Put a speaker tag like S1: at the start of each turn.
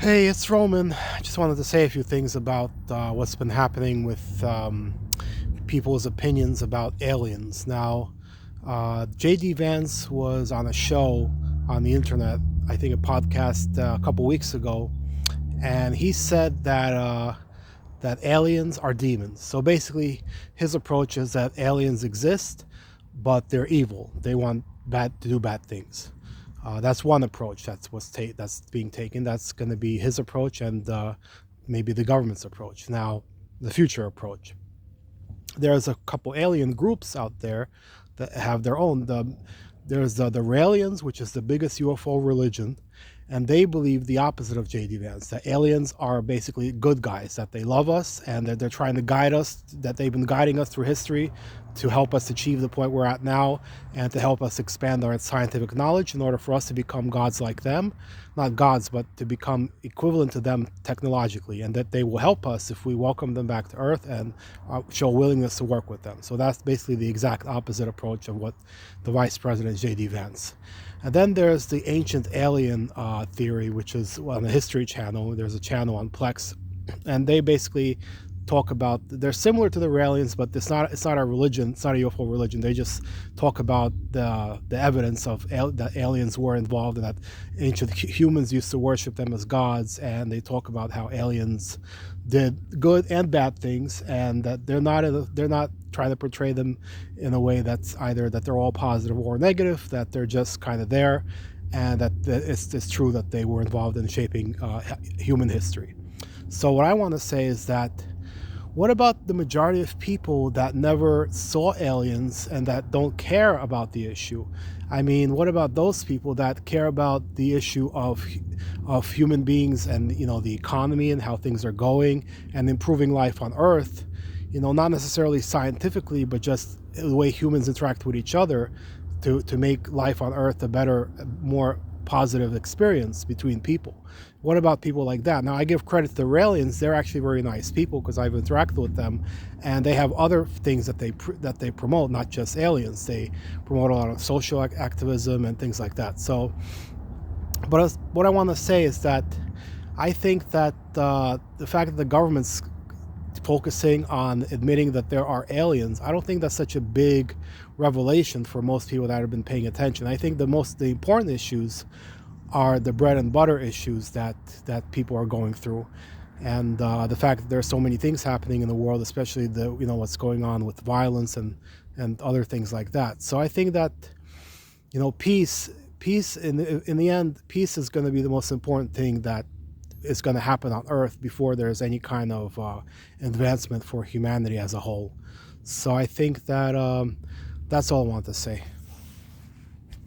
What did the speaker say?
S1: Hey, it's Roman. I just wanted to say a few things about what's been happening with people's opinions about aliens. Now, J.D. Vance was on a show on the internet, I think a podcast a couple weeks ago, and he said that aliens are demons. So basically, his approach is that aliens exist, but they're evil. They want bad to do bad things. That's one approach that's being taken. That's going to be his approach, and maybe the government's approach. Now, the future approach. There's a couple alien groups out there that have their own. There's the Raelians, which is the biggest UFO religion, and they believe the opposite of J.D. Vance, that aliens are basically good guys, that they love us and that they're trying to guide us, that they've been guiding us through history to help us achieve the point we're at now and to help us expand our scientific knowledge in order for us to become gods like them. Not gods, but to become equivalent to them technologically, and that they will help us if we welcome them back to Earth and show willingness to work with them. So that's basically the exact opposite approach of what the Vice President J.D. Vance. And then there's the ancient alien theory, which is on the History Channel. There's a channel on Plex, and they basically talk about, they're similar to the Raelians, but it's not a religion. It's not a UFO religion. They just talk about the evidence of that aliens were involved and that ancient humans used to worship them as gods. And they talk about how aliens did good and bad things, and that they're not trying to portray them in a way that's either that they're all positive or negative, that they're just kind of there, and that it's true that they were involved in shaping human history. So what I want to say is that, what about the majority of people that never saw aliens and that don't care about the issue? I mean, what about those people that care about the issue of human beings and the economy and how things are going and improving life on Earth? Not necessarily scientifically, but just the way humans interact with each other to make life on Earth a better, more positive experience between people. What about people like that? Now, I give credit to the Raelians. They're actually very nice people because I've interacted with them, and they have other things that they promote, not just aliens. They promote a lot of social activism and things like that. So, but what I want to say is that I think that the fact that the government's focusing on admitting that there are aliens, I don't think that's such a big revelation for most people that have been paying attention. I think the important issues are the bread and butter issues that people are going through, and the fact that there are so many things happening in the world, especially what's going on with violence and other things like that. So I think that peace in the end, peace is going to be the most important thing that is going to happen on Earth before there's any kind of advancement for humanity as a whole. So I think that that's all I want to say.